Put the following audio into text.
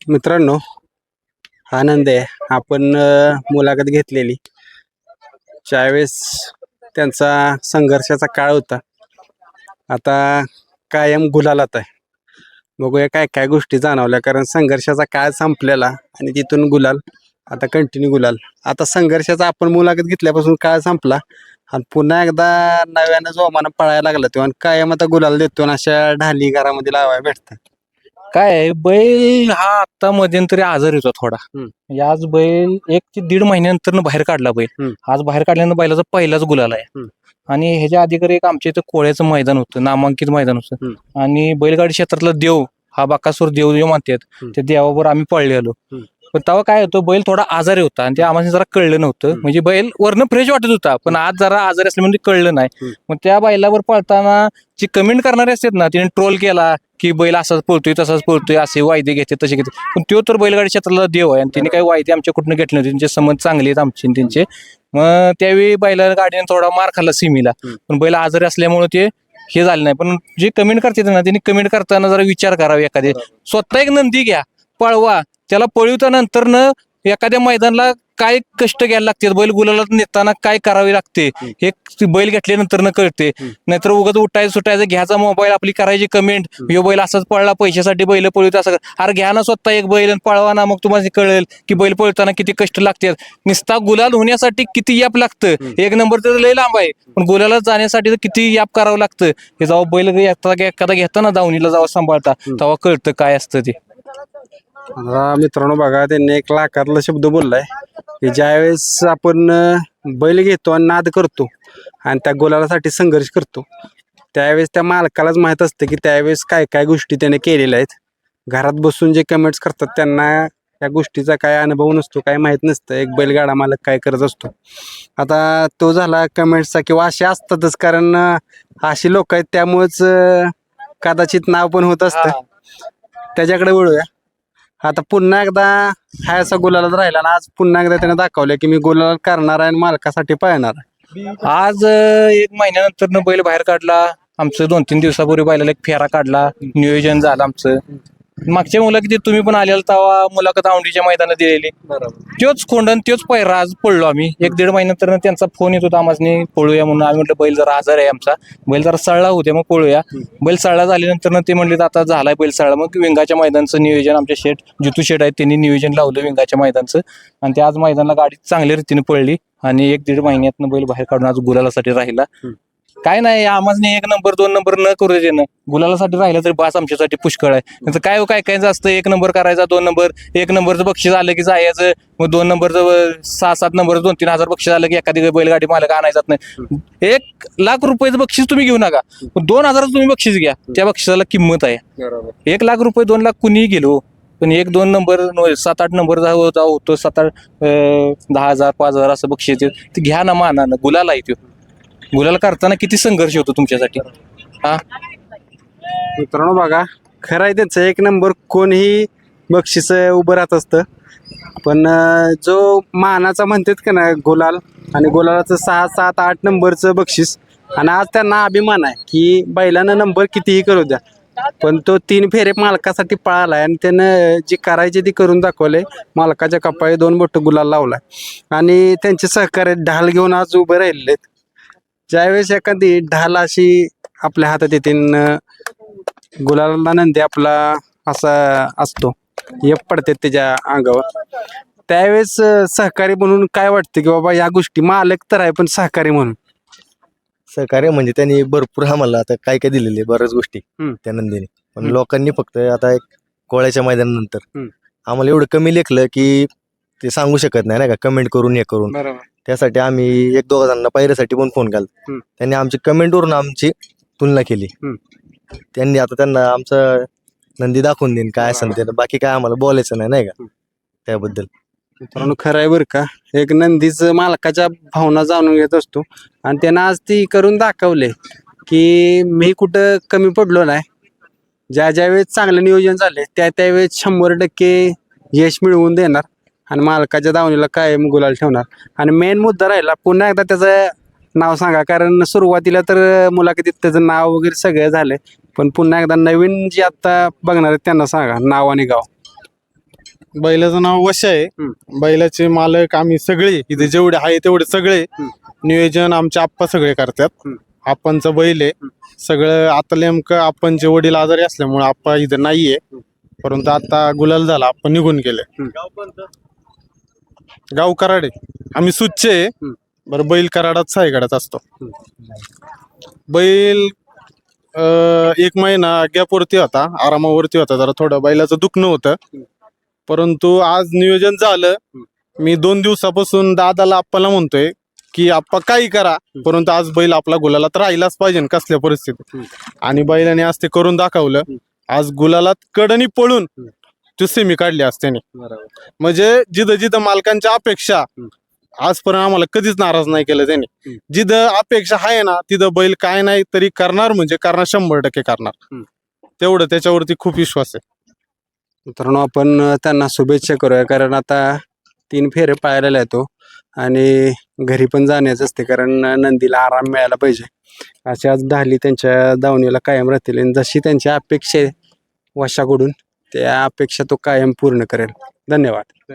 मित्रांनो, आनंद आहे. आपण मुलाखत घेतलेली ज्यावेळेस त्यांचा संघर्षाचा काळ होता. आता कायम गुलालात आहे. बघूया काय काय गोष्टी जाणवल्या, कारण संघर्षाचा काळ संपलेला आणि तिथून गुलाल, आता कंटिन्यू गुलाल. आता संघर्षाचा आपण मुलाखत घेतल्यापासून काळ संपला आणि पुन्हा एकदा नव्यानं जोमानं पळायला लागला तो आणि कायम आता गुलाल देतो आणि अशा ढाली घरामध्ये लावायला भेटतात. काय आहे, बैल हा आता मध्यंतरी आजारी होता थोडा. म्हणजे आज बैल 1 ते 1.5 महिन्यानंतर बाहेर काढला बैल. आज बाहेर काढल्यानंतर बैलाचा पहिलाच गुलाल आहे. आणि ह्याच्या अधिकारी एक आमच्या इथं कोळ्याचं मैदान होतं, नामांकित मैदान होतं. आणि बैलगाडी क्षेत्रातला देव हा बाकासूर देव जो म्हणतात, त्या देवावर आम्ही पळलेलो. पण तेव्हा काय होतं, बैल थोडा आजारी होता आणि ते आम्हाला जरा कळलं नव्हतं. म्हणजे बैल वरनं फ्रेश वाटत होता, पण आज जरा आजारी असल्यामुळे ते कळलं नाही. मग त्या बैलावर पळताना जी कमेंट करणारे असतात ना, तिने ट्रोल केला की बैल असाच पळतोय तसाच पळतोय, असे वायदे घेते तसे घेते. पण तो तर बैलगाडी क्षेत्रातला देव आहे आणि तिने काही वायदे आमच्या कुठनं घेतले नव्हते. त्यांचे संबंध चांगले आहेत आमचे त्यांचे. मग त्यावेळी बैलाला गाडीने थोडा मार खाल्ला सीमीला, पण बैल आजारी असल्यामुळे ते हे झालं नाही. पण जे कमेंट करतात ना, त्यांनी कमेंट करताना जरा विचार करावा. एखादे स्वतः एक नंदी घ्या, पळवा, त्याला पळवल्यानंतर न एखाद्या मैदानाला काय कष्ट घ्यायला लागते, बैल गुलाला नेताना काय करावे लागते हे बैल घेतल्यानंतर न कळते. नाहीतर उगाच उठायचं सुटायचं, घ्यायचा मोबाईल, आपली करायची कमेंट, यो बैल असाच पळला पैशासाठी बैल पळवत असं. अरे घ्या ना स्वतः एक बैल आणि पळवा ना, मग तुम्हाला कळेल की बैल पळताना किती कष्ट लागतात. नुसता गुलाल होण्यासाठी किती याप लागतं. 1 नंबर तर लय लांब आहे, पण गुलाला जाण्यासाठी किती याप करावं लागतं. हे जेव्हा बैल एखादा घेता ना दावणीला जेव्हा सांभाळता, तेव्हा कळतं काय असतं ते. मित्रांनो बघा, त्यांनी 1 लाखातला शब्द बोललाय की ज्यावेळेस आपण बैल घेतो आणि नाद करतो आणि त्या गुलालासाठी संघर्ष करतो, त्यावेळेस त्या मालकालाच माहित असतं की त्यावेळेस काय काय गोष्टी त्याने केलेल्या आहेत. घरात बसून जे कमेंट्स करतात त्यांना या गोष्टीचा काय अनुभव नसतो, काय माहित नसतं एक बैलगाडा मालक काय करत असतो. आता तो झाला कमेंट्सचा, किंवा असे असतातच, कारण अशी लोक आहेत, त्यामुळेच कदाचित नाव पण होत असतं. त्याच्याकडे वळूया. आता पुन्हा एकदा हा असा गुलालात राहिला आणि आज पुन्हा एकदा त्याने दाखवलं की मी गुलाल करणार आहे आणि मालकासाठी पळणार आहे. आज 1 महिन्यानंतर बैल बाहेर काढला. आमचं 2-3 दिवसापूर्वी बैलाला एक फेरा काढला, नियोजन झालं आमचं. मागच्या मुलाखतीत तुम्ही पण आलेला, तेव्हा मुलाखत औंढीच्या मैदानात दिलेली. तोच खोंडन तोच पहिरा आज पळलो आम्ही. 1-1.5 महिन्यानंतर त्यांचा फोन येत होता आम्हाला, पळूया म्हणून. आम्ही म्हटलं बैल जरा आजार आहे आमचा, बैल जरा सळला होते, मग पळूया. बैल सळला झाल्यानंतर ते म्हणले आता झालाय बैल सळला. मग विंगाच्या मैदानचं नियोजन आमच्या शेठ जितू शेठ आहेत त्यांनी नियोजन लावलं विंगाच्या मैदानचं. आणि ते आज मैदानाला गाडी चांगल्या रीतीने पळली आणि 1-1.5 महिन्यातनं बैल बाहेर काढून आज गुलालासाठी राहिला. काय नाही, आम्हाला 1 नंबर 2 नंबर न करू देणं, गुलालासाठी राहिलं तरी बास आमच्यासाठी पुष्कळ आहे. नंतर काय काय असतं, 1 नंबर करायचा, 2 नंबर, 1 नंबरचं बक्षीस आलं की जायचं, मग 2 नंबरचं 6-7 नंबर 2-3 हजार बक्षीस आलं की एखादी बैलगाडी मालक आणायचं नाही. 1 लाख रुपयाचं बक्षीस तुम्ही घेऊ नका, 2,000 तुम्ही बक्षीस घ्या, त्या बक्षिसाला किंमत आहे. 1 लाख रुपये 2 लाख कुणीही गेलो, पण 1-2 नंबर 7-8 नंबर होतो, 7-8 10,000 5,000 असं बक्षीस ते घ्या ना, मानानं. गुलाल आहे तो. गुलाल करताना किती संघर्ष होतो तुमच्यासाठी. मित्रांनो बघा, खरं आहे त्यांचं 1 नंबर कोणीही बक्षीस उभं राहत असतं, पण जो मानाचा म्हणतात का ना गुलाल, आणि गुलालाचं 6-7-8 नंबरचं बक्षीस, आणि आज त्यांना अभिमान आहे की बैलानं नंबर कितीही करू द्या, पण तो 3 फेरे मालकासाठी पळालाय आणि त्यानं जी करायची ती करून दाखवले. मालकाच्या कपाळी 2 बोट गुलाल लावलाय आणि त्यांचे सहकार्य ढाल घेऊन आज उभे राहिलेले आहेत. ज्यावेळेस एखादी ढाल अशी आपल्या हातात येते, गुलाला नंदी आपला असा असतो, येप पडते त्याच्या अंगावर, त्यावेळेस सहकारी म्हणून काय वाटतं की बाबा या गोष्टी, मालक तर आहे पण सहकारी म्हणून. सहकार्य म्हणजे त्यांनी भरपूर आम्हाला आता काय काय दिलेले बऱ्याच गोष्टी त्या नंदीने. पण लोकांनी फक्त आता एक कोळ्याच्या मैदानानंतर आम्हाला एवढं कमी लेखलं की ते सांगू शकत नाही का, कमेंट करून हे करून. त्यासाठी आम्ही 1-2 जणांना पायऱ्यासाठी पण फोन केला. त्यांनी आमची कमेंटवरून आमची तुलना केली. त्यांनी आता त्यांना आमचं नंदी दाखवून देईन काय असेल ते, बाकी काय आम्हाला बोलायचं नाही का त्याबद्दल. मित्रांनो खरं आहे बरं का, एक नंदीच मालकाच्या भावना जाणून घेत असतो आणि त्यानं आज ती करून दाखवले की मी कुठं कमी पडलो नाही. ज्या वेळेस चांगलं नियोजन झाले त्यावेळेस 100% यश मिळवून देणार आणि मालकाच्या दावणीला कायम गुलाल ठेवणार. आणि मेन मुद्दा राहिला, पुन्हा एकदा त्याचं नाव सांगा, कारण सुरुवातीला तर मुलाखतीत त्याचं नाव वगैरे सगळं झालंय, पण पुन्हा एकदा नवीन जे आता बघणार आहेत त्यांना सांगा नाव आणि गाव. बैलाचं नाव वशा आहे. बैलाचे मालक आम्ही सगळे इथे जेवढे आहे तेवढे सगळे. नियोजन आमचे आप्पा सगळे करतात. आप्पांचं बैल आहे सगळं. आता नेमकं आप्पांचे वडील आजारी असल्यामुळे आप्पा इथं नाहीये, परंतु आता गुलाल झाला, आप्पा निघून गेले. गाव कराडे. आम्ही सुच्चे आहे. बरं, बैल कराडात सायगडात असतो. बैल 1 महिना गॅपवरती होता, आरामावरती होता, जरा थोडं बैलाचं दुखणं होतं. परंतु आज नियोजन झालं. मी 2 दिवसापासून दादाला आप्पाला म्हणतोय की आप्पा काही करा, परंतु आज बैल आपला गुलालात राहिलाच पाहिजे कसल्या परिस्थितीत. आणि बैलाने आज ते करून दाखवलं. आज गुलालात कडनी पळून तो सेमी काढली आज त्याने. म्हणजे जिथं जिथं मालकांच्या अपेक्षा, आजपर्यंत आम्हाला कधीच नाराज नाही केलं त्याने. जिथं अपेक्षा आहे ना तिथं बैल काय नाही तरी करणार, म्हणजे करणार, 100% करणार. तेवढं त्याच्यावरती खूप विश्वास आहे. मित्रांनो, आपण त्यांना शुभेच्छा करूया, कारण आता 3 फेरे पाळलेला येतो आणि घरी पण जाण्याचं असते, कारण नंदीला आराम मिळायला पाहिजे. अशी आज ढाली त्यांच्या दावणीला कायम राहतील आणि जशी त्यांची अपेक्षा आहे वशाकडून, त्या अपेक्षा तो कायम पूर्ण करेल. धन्यवाद.